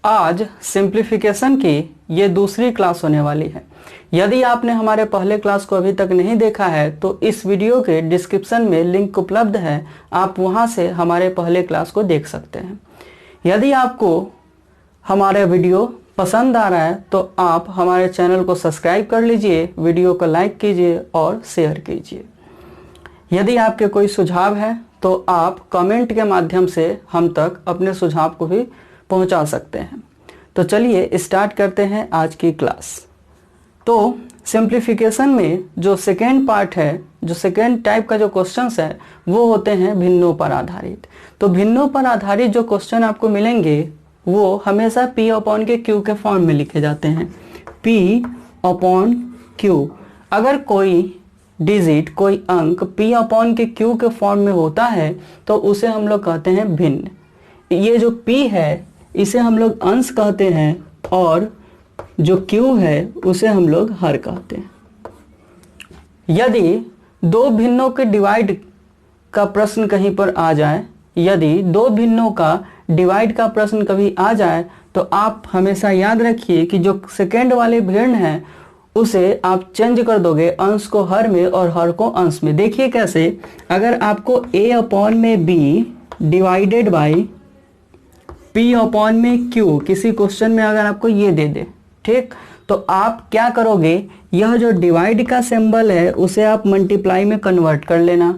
आज सिंप्लीफिकेशन की ये दूसरी क्लास होने वाली है। यदि आपने हमारे पहले क्लास को अभी तक नहीं देखा है तो इस वीडियो के डिस्क्रिप्शन में लिंक उपलब्ध है, आप वहां से हमारे पहले क्लास को देख सकते हैं। यदि आपको हमारा वीडियो पसंद आ रहा है तो आप हमारे चैनल को सब्सक्राइब कर लीजिए, वीडियो को लाइक कीजिए और शेयर कीजिए। यदि आपके कोई सुझाव है तो आप कमेंट के माध्यम से हम तक अपने सुझाव को भी पहुंचा सकते हैं। तो चलिए स्टार्ट करते हैं आज की क्लास। तो सिंप्लीफिकेशन में जो सेकेंड पार्ट है, जो सेकेंड टाइप का जो क्वेश्चंस है वो होते हैं भिन्नों पर आधारित। तो भिन्नों पर आधारित जो क्वेश्चन आपको मिलेंगे वो हमेशा P अपॉन के Q के फॉर्म में लिखे जाते हैं। P अपॉन Q, अगर कोई डिजिट, कोई अंक P अपॉन के Q के फॉर्म में होता है तो उसे हम लोग कहते हैं भिन्न। ये जो P है इसे हम लोग अंश कहते हैं और जो Q है उसे हम लोग हर कहते हैं। यदि दो भिन्नों के डिवाइड का प्रश्न कहीं पर आ जाए, यदि दो भिन्नों का डिवाइड का प्रश्न कभी आ जाए तो आप हमेशा याद रखिए कि जो सेकेंड वाले भिन्न है उसे आप चेंज कर दोगे अंश को हर में और हर को अंश में। देखिए कैसे, अगर आपको A अपॉन में B divided by P upon में Q किसी क्वेश्चन में अगर आपको ये दे दे, ठीक, तो आप क्या करोगे, यह जो डिवाइड का सिंबल है उसे आप मल्टीप्लाई में कन्वर्ट कर लेना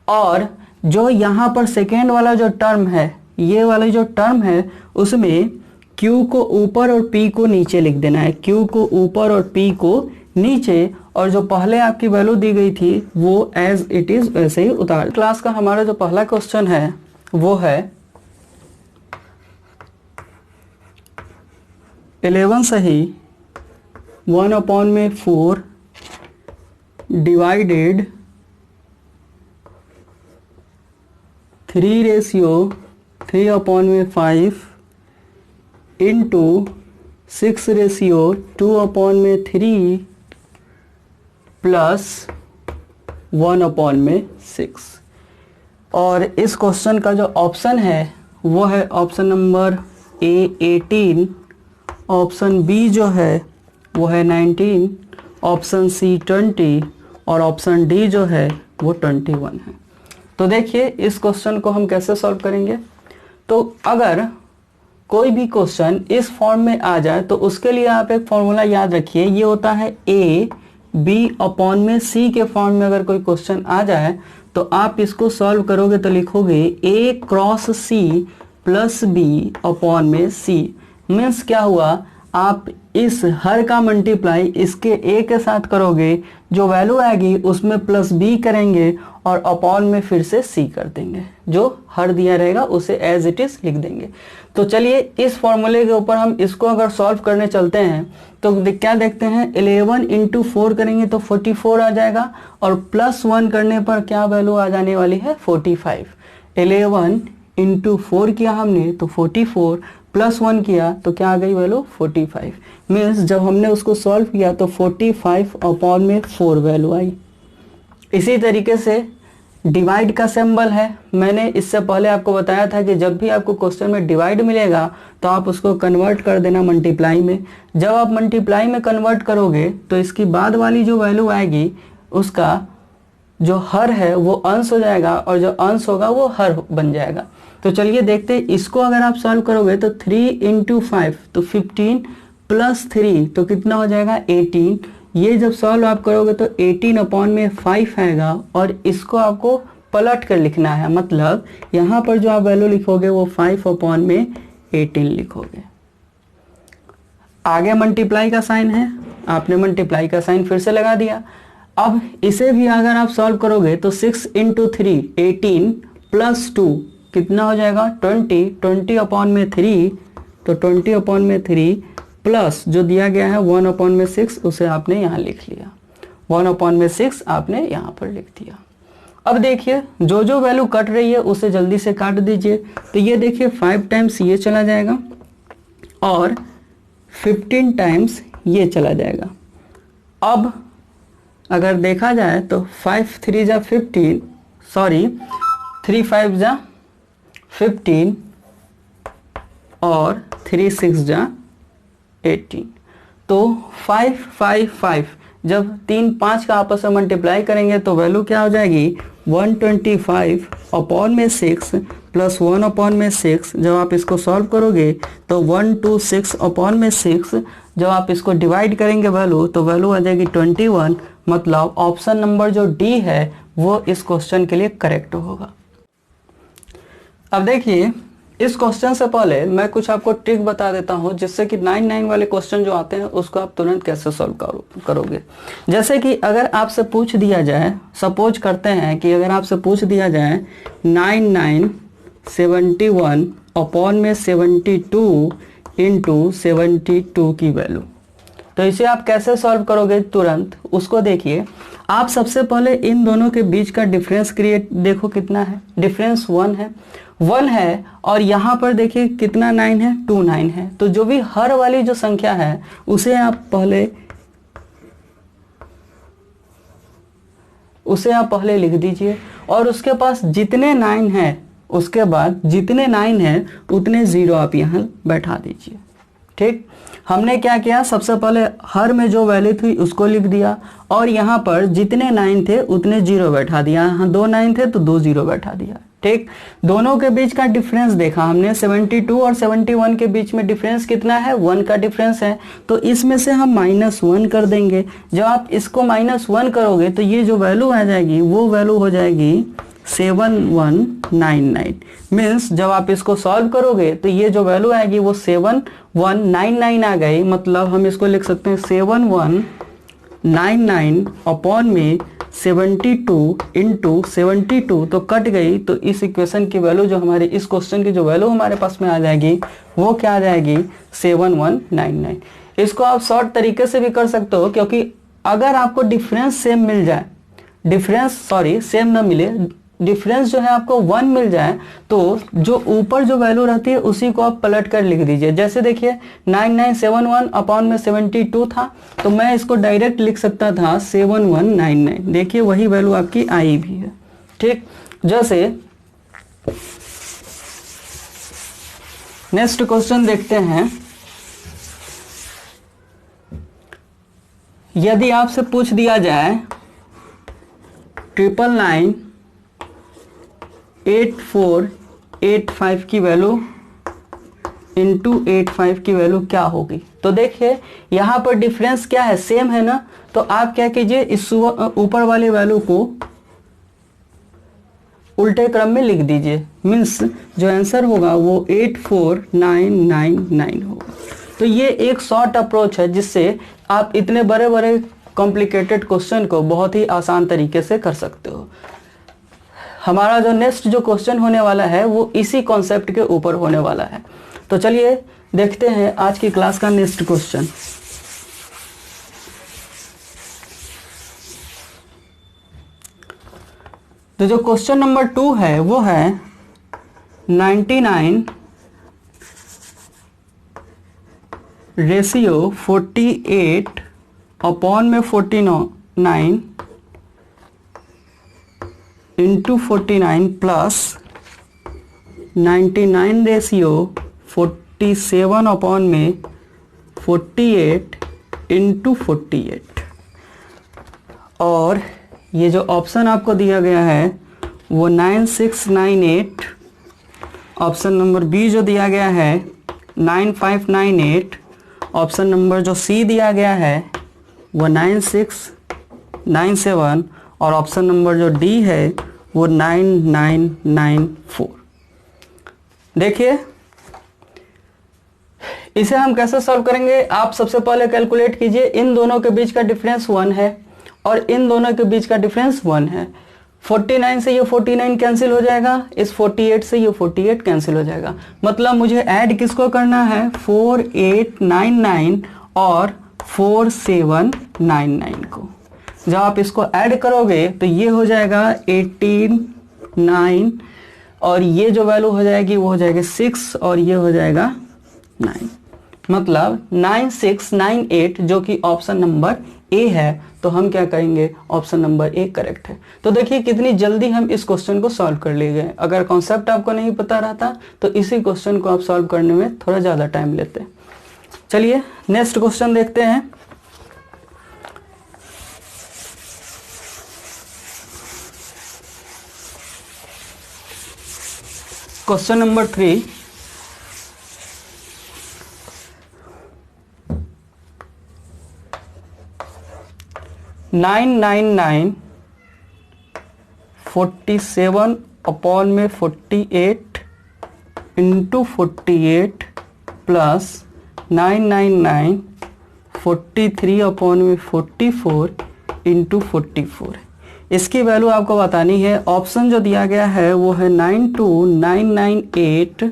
और जो यहाँ पर सेकेंड वाला जो टर्म है, ये वाला जो टर्म है उसमें Q को ऊपर और P को नीचे लिख देना है। Q को ऊपर और P को नीचे, और जो पहले आपकी वैल्यू दी गई थी वो एज इट इज वैसे ही उतार। क्लास का हमारा जो पहला क्वेश्चन है वो है 11 सही 1 अपॉन में 4 डिवाइडेड 3 रेशियो 3 अपॉन में 5 इंटू 6 रेशियो 2 अपॉन में 3 प्लस 1 अपॉन में 6। और इस क्वेश्चन का जो ऑप्शन है वो है option number A 18, option B जो है वो है 19, ऑप्शन C 20 और ऑप्शन D जो है वो 21 है। तो देखिए इस क्वेश्चन को हम कैसे सॉल्व करेंगे। तो अगर कोई भी क्वेश्चन इस फॉर्म में आ जाए तो उसके लिए आप एक फॉर्मूला याद रखिए, ये होता है A B अपॉन में C के फॉर्म में अगर कोई क्वेश्चन आ जाए तो आप इसको सॉल्व करोगे तो लिखोगे A cross C plus B upon में C। मीन्स क्या हुआ, आप इस हर का मल्टीप्लाई इसके A के साथ करोगे, जो वैल्यू आएगी उसमें प्लस B करेंगे और अपॉन में फिर से C कर देंगे, जो हर दिया रहेगा उसे एज इट इज लिख देंगे। तो चलिए इस फॉर्मूले के ऊपर हम इसको अगर सॉल्व करने चलते हैं तो क्या देखते हैं, 11 इंटू 4 करेंगे तो 44 आ जाएगा और प्लस 1 करने पर क्या वैल्यू आ जाने वाली है 45। 11 इंटू 4 किया हमने तो 44, प्लस 1 किया तो क्या आ गई वैल्यू 45। मीन्स जब हमने उसको सॉल्व किया तो 45 अपॉन में 4 वैल्यू आई। इसी तरीके से डिवाइड का सिंबल है, मैंने इससे पहले आपको बताया था कि जब भी आपको क्वेश्चन में डिवाइड मिलेगा तो आप उसको कन्वर्ट कर देना मल्टीप्लाई में। जब आप मल्टीप्लाई में कन्वर्ट करोगे तो इसकी बाद वाली जो वैल्यू आएगी उसका जो हर है वो अंश हो जाएगा और जो अंश होगा वो हर बन जाएगा। तो चलिए देखते हैं, इसको अगर आप सॉल्व करोगे तो 3 इंटू 5 तो 15 प्लस 3 तो कितना हो जाएगा 18। ये जब सॉल्व आप करोगे तो 18 अपॉन में 5 आएगा और इसको आपको पलट कर लिखना है, मतलब यहाँ पर जो आप वैल्यू लिखोगे वो 5 अपॉन में 18 लिखोगे। आगे मल्टीप्लाई का साइन है, आपने मल्टीप्लाई का साइन फिर से लगा दिया। अब इसे भी अगर आप सॉल्व करोगे तो 6 इंटू 3 18 प्लस 2 कितना हो जाएगा 20, 20 अपॉन में 3 तो 20 अपॉन में 3 प्लस जो दिया गया है 1 अपॉन में 6 उसे आपने यहाँ लिख लिया, 1 अपॉन में 6 आपने यहाँ पर लिख दिया। अब देखिए जो जो वैल्यू कट रही है उसे जल्दी से काट दीजिए। तो ये देखिए 5 टाइम्स ये चला जाएगा और 15 टाइम्स ये चला जाएगा। अब अगर देखा जाए तो 5 3 जा 15, सॉरी 3 5 जा 15 और 3 6 जा 18, तो 5 5 5 जब 3 5 का आपस में मल्टीप्लाई करेंगे तो वैल्यू क्या हो जाएगी 125 अपॉन में 6 प्लस 1 अपॉन में 6। जब आप इसको सॉल्व करोगे तो 126 अपॉन में 6, जब आप इसको डिवाइड करेंगे वैल्यू तो वैल्यू आ जाएगी 21। मतलब ऑप्शन नंबर जो डी है वो इस क्वेश्चन के लिए करेक्ट होगा। अब देखिए, इस क्वेश्चन से पहले मैं कुछ आपको ट्रिक बता देता हूं जिससे कि 9 वाले क्वेश्चन जो आते हैं उसको आप तुरंत कैसे सॉल्व करोगे। जैसे कि अगर आपसे पूछ दिया जाए, सपोज करते हैं कि अगर आपसे पूछ दिया जाए 9971 अपॉन में 72 इंटू 72 की वैल्यू, तो इसे आप कैसे सॉल्व करोगे तुरंत उसको देखिए। आप सबसे पहले इन दोनों के बीच का डिफरेंस देखो कितना है, डिफरेंस 1 है और यहाँ पर देखिए कितना 9 है, 2 9 है। तो जो भी हर वाली जो संख्या है उसे आप पहले लिख दीजिए और उसके पास जितने 9 हैं उसके बाद जितने 9 हैं उतने 0 आप यहाँ बैठा दीजिए। ठीक, हमने क्या किया, सबसे पहले हर में जो वैल्यू थी उसको लिख दिया और यहाँ पर जितने 9 थे उतने 0 बैठा दिया। यहाँ 2 9 थे तो 2 0 बैठा दिया। ठीक, दोनों के बीच का डिफरेंस देखा हमने, 72 और 71 के बीच में डिफरेंस कितना है, 1 का डिफरेंस है। तो इसमें से हम -1 कर देंगे। जब आप इसको -1 करोगे तो ये जो वैल्यू आ जाएगी वो वैल्यू हो जाएगी 7199। मीन्स जब आप इसको सॉल्व करोगे तो ये जो वैल्यू आएगी वो 7199 आ गई। मतलब हम इसको लिख सकते हैं 7199 अपॉन में 72 इंटू 72, तो कट गई। तो इस इक्वेशन की वैल्यू जो हमारे इस क्वेश्चन की जो वैल्यू हमारे पास में आ जाएगी वो क्या आ जाएगी 7199। इसको आप शॉर्ट तरीके से भी कर सकते हो, क्योंकि अगर आपको डिफरेंस सेम मिल जाए, सेम ना मिले, डिफरेंस जो है आपको 1 मिल जाए तो जो ऊपर जो वैल्यू रहती है उसी को आप पलट कर लिख दीजिए। जैसे देखिए 9971 अपॉन में 72 था तो मैं इसको डायरेक्ट लिख सकता था 7199। देखिए वही वैल्यू आपकी आई भी है। ठीक, जैसे नेक्स्ट क्वेश्चन देखते हैं। यदि आपसे पूछ दिया जाए 9998485 की वैल्यू इंटू 85 की वैल्यू क्या होगी, तो देखिए यहाँ पर डिफरेंस क्या है, सेम है ना। तो आप क्या कीजिए, इस ऊपर वाले वैल्यू को उल्टे क्रम में लिख दीजिए। मीन्स जो आंसर होगा वो 84999 होगा। तो ये एक शॉर्ट अप्रोच है जिससे आप इतने बड़े बड़े कॉम्प्लिकेटेड क्वेश्चन को बहुत ही आसान तरीके से कर सकते हो। हमारा जो नेक्स्ट जो क्वेश्चन होने वाला है वो इसी कॉन्सेप्ट के ऊपर होने वाला है। तो चलिए देखते हैं आज की क्लास का नेक्स्ट क्वेश्चन। तो जो क्वेश्चन नंबर 2 है वो है 99 रेशियो 48 अपॉन में 49 इंटू 49 प्लस 99 रेशियो 47 अपॉन में 48 इंटू 48। और ये जो ऑप्शन आपको दिया गया है वो 9698, ऑप्शन नंबर बी जो दिया गया है 9598, ऑप्शन नंबर जो सी दिया गया है वो 9697 और ऑप्शन नंबर जो डी है वो 9994। देखिए इसे हम कैसे सॉल्व करेंगे। आप सबसे पहले कैलकुलेट कीजिए, इन दोनों के बीच का डिफरेंस 1 है और इन दोनों के बीच का डिफरेंस 1 है। 49 से ये 49 कैंसिल हो जाएगा, इस 48 से ये 48 कैंसिल हो जाएगा। मतलब मुझे ऐड किसको करना है, 4899 और 4799 को। जब आप इसको ऐड करोगे तो ये हो जाएगा 189 और ये जो वैल्यू हो जाएगी वो हो जाएगा 6 और ये हो जाएगा 9। मतलब 9698 जो कि ऑप्शन नंबर ए है, तो हम क्या कहेंगे, ऑप्शन नंबर ए करेक्ट है। तो देखिए कितनी जल्दी हम इस क्वेश्चन को सॉल्व कर ले गए। अगर कॉन्सेप्ट आपको नहीं पता रहता तो इसी क्वेश्चन को आप सॉल्व करने में थोड़ा ज़्यादा टाइम लेते हैं। चलिए नेक्स्ट क्वेश्चन देखते हैं। Question number 3, nine nine nine 47 upon में 48 इंटू 48 प्लस 999 43 अपॉन में 44 इंटू 44। इसकी वैल्यू आपको बतानी है। ऑप्शन जो दिया गया है वो है 92998,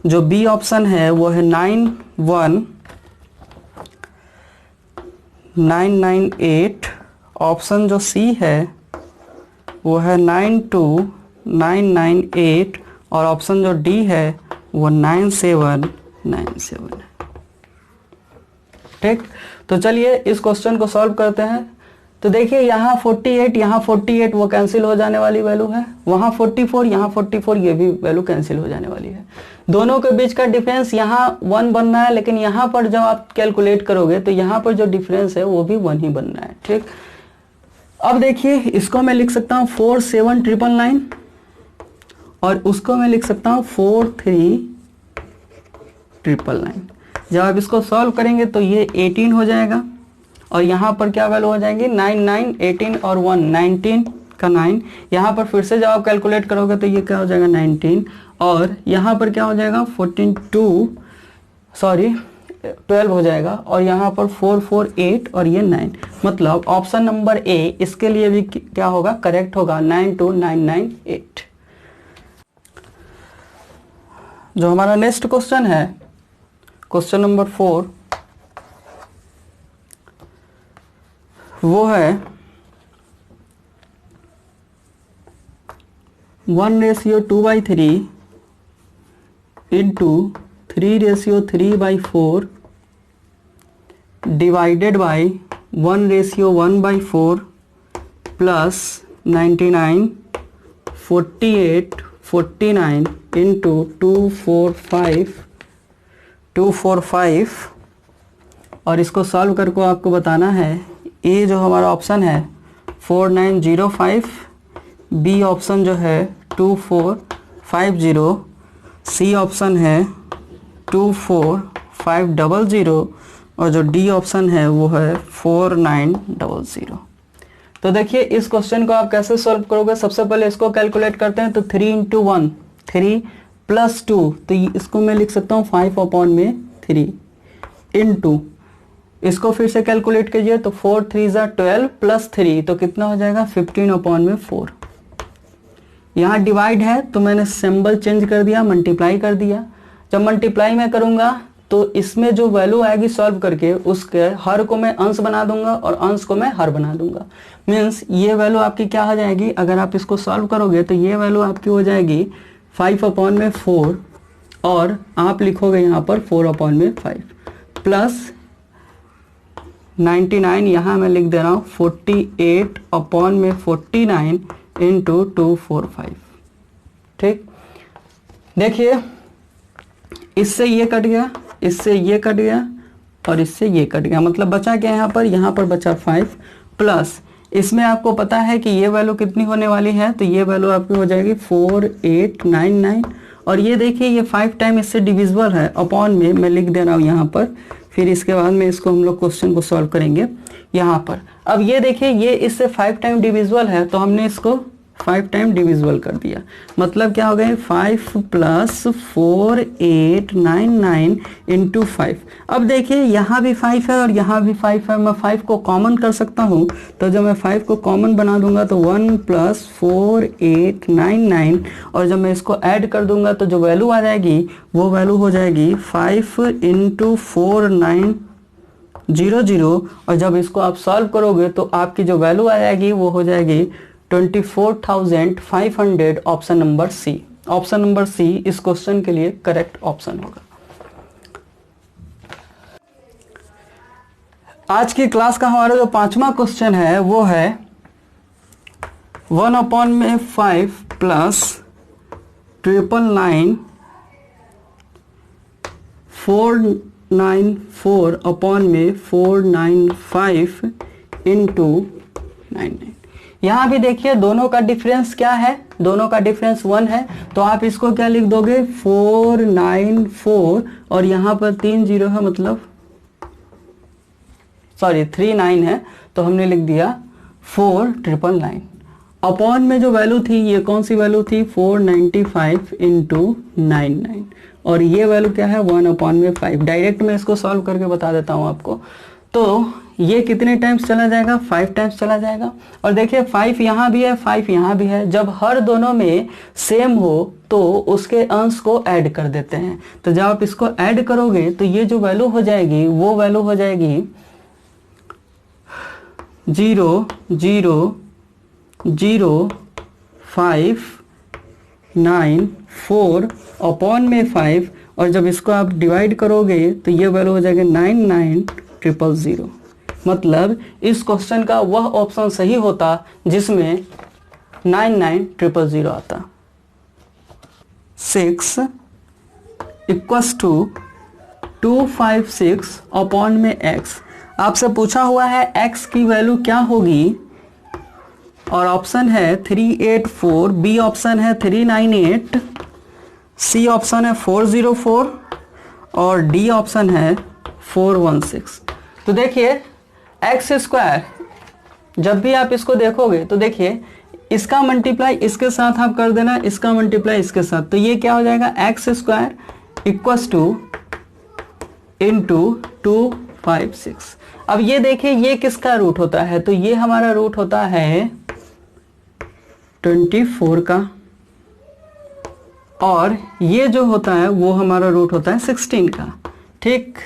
जो बी ऑप्शन है वो है 91998, ऑप्शन जो सी है वो है 92998 और ऑप्शन जो डी है वो 9797। ठीक, तो चलिए इस क्वेश्चन को सॉल्व करते हैं। तो देखिए यहाँ 48 वो कैंसिल हो जाने वाली वैल्यू है, वहाँ 44 यहाँ 44 ये भी वैल्यू कैंसिल हो जाने वाली है। दोनों के बीच का डिफरेंस यहाँ 1 बनना है, लेकिन यहाँ पर जब आप कैलकुलेट करोगे तो यहाँ पर जो डिफरेंस है वो भी 1 ही बनना है। ठीक, अब देखिए इसको मैं लिख सकता हूँ 47999 और उसको मैं लिख सकता हूँ 43999। जब आप इसको सॉल्व करेंगे तो ये 18 हो जाएगा और यहाँ पर क्या वैल्यू हो जाएंगी 9 9 18 और 1 19 का 9। यहाँ पर फिर से जब आप कैलकुलेट करोगे तो ये क्या हो जाएगा 19 और यहाँ पर क्या हो जाएगा 12 हो जाएगा और यहाँ पर 448 और ये 9। मतलब ऑप्शन नंबर ए इसके लिए भी क्या होगा, करेक्ट होगा, 92998। जो हमारा नेक्स्ट क्वेश्चन है, क्वेश्चन नंबर 4, वो है 1:2/3 into 3:3/4 divided by 1:1/4 plus 99 48 49 into 245 और इसको सॉल्व करके आपको बताना है। ए जो हमारा ऑप्शन है 4905, बी ऑप्शन जो है 2450, सी ऑप्शन है 24500 और जो डी ऑप्शन है वो है 4900। तो देखिए इस क्वेश्चन को आप कैसे सॉल्व करोगे। सबसे पहले इसको कैलकुलेट करते हैं। तो 3 × 1 3 प्लस 2, तो इसको मैं लिख सकता हूँ 5/3 इंटू, इसको फिर से कैलकुलेट कीजिए तो 4 3 12 प्लस 3 तो कितना हो जाएगा 15/4। यहाँ डिवाइड है तो मैंने सिंबल चेंज कर दिया, मल्टीप्लाई कर दिया। जब मल्टीप्लाई मैं करूँगा तो इसमें जो वैल्यू आएगी सॉल्व करके उसके हर को मैं अंश बना दूंगा और अंश को मैं हर बना दूंगा। मीन्स ये वैल्यू आपकी क्या हो जाएगी, अगर आप इसको सॉल्व करोगे तो ये वैल्यू आपकी हो जाएगी 5/4 और आप लिखोगे यहाँ पर 4/5 प्लस 99, यहाँ मैं लिख दे रहा हूँ 48/49 इंटू 245। ठीक, देखिए इससे ये कट गया, इससे ये कट गया और इससे ये कट गया, मतलब बचा क्या यहाँ पर बचा 5 प्लस इसमें आपको पता है कि ये वैल्यू कितनी होने वाली है, तो ये वैल्यू आपकी हो जाएगी 4899 और ये देखिए ये 5 टाइम इससे डिविजिबल है, अपॉन में मैं लिख दे रहा हूँ यहाँ पर। फिर इसके बाद में इसको हम लोग क्वेश्चन को सॉल्व करेंगे यहाँ पर। अब ये देखिए ये इससे 5 टाइम डिविजिबल है तो हमने इसको 5 टाइम डिविजिबल कर दिया, मतलब क्या हो गए 5 + 4899 इंटू 5। अब देखिए यहाँ भी 5 है और यहाँ भी 5 है, मैं 5 को कॉमन कर सकता हूँ। तो जब मैं 5 को कॉमन बना दूंगा तो 1 + 4899 और जब मैं इसको ऐड कर दूंगा तो जो वैल्यू आ जाएगी वो वैल्यू हो जाएगी 5 × 4900 और जब इसको आप सॉल्व करोगे तो आपकी जो वैल्यू आ जाएगी वो हो जाएगी 24,500। Option number C, option number C इस क्वेश्चन के लिए करेक्ट ऑप्शन होगा। आज की क्लास का हमारा जो 5वां क्वेश्चन है वो है 1/5 प्लस 999 495 इंटू 99। यहाँ भी देखिए दोनों का डिफरेंस क्या है, दोनों का डिफरेंस 1 है, तो आप इसको क्या लिख दोगे 494 और यहाँ पर 3 0 है, मतलब 39 है, तो हमने लिख दिया 4999। अपॉन में जो वैल्यू थी ये कौन सी वैल्यू थी 495 इंटू 99 और ये वैल्यू क्या है 1/5। डायरेक्ट मैं इसको सॉल्व करके बता देता हूँ आपको। तो ये कितने टाइम्स चला जाएगा 5 टाइम्स चला जाएगा। और देखिए 5 यहाँ भी है 5 यहाँ भी है, जब हर दोनों में सेम हो तो उसके अंश को ऐड कर देते हैं। तो जब आप इसको ऐड करोगे तो ये जो वैल्यू हो जाएगी वो वैल्यू हो जाएगी 0 0 0 5 9 4 अपॉन में 5 और जब इसको आप डिवाइड करोगे तो ये वैल्यू हो जाएगा 99000। मतलब इस क्वेश्चन का वह ऑप्शन सही होता जिसमें 99000 आता। 6 इक्वल्स टू 256 अपॉन में x। आपसे पूछा हुआ है x की वैल्यू क्या होगी और ऑप्शन है 384, बी ऑप्शन है 398, सी ऑप्शन है 404 और डी ऑप्शन है 416। तो देखिए एक्स स्क्वायर जब भी आप इसको देखोगे तो देखिए इसका मल्टीप्लाई इसके साथ आप कर देना, इसका मल्टीप्लाई इसके साथ, तो ये क्या हो जाएगा x square equals two into 256। अब ये देखिए ये किसका रूट होता है, तो ये हमारा रूट होता है 24 का और ये जो होता है वो हमारा रूट होता है 16 का, ठीक,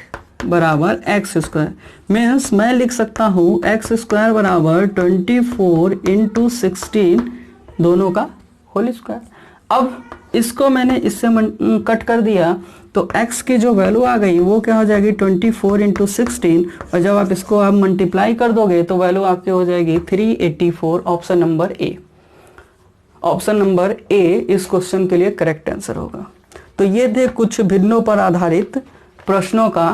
बराबर एक्स स्क्वायर। मीन्स मैं लिख सकता हूँ एक्स स्क्वायर बराबर 24 इंटू 16 दोनों का होल स्क्वायर। अब इसको मैंने इससे कट कर दिया तो x की जो वैल्यू आ गई वो क्या हो जाएगी 24 इंटू 16 और जब आप इसको आप मल्टीप्लाई कर दोगे तो वैल्यू आपकी हो जाएगी 384। Option number A, option number A इस क्वेश्चन के लिए करेक्ट आंसर होगा। तो ये थे कुछ भिन्नों पर आधारित प्रश्नों का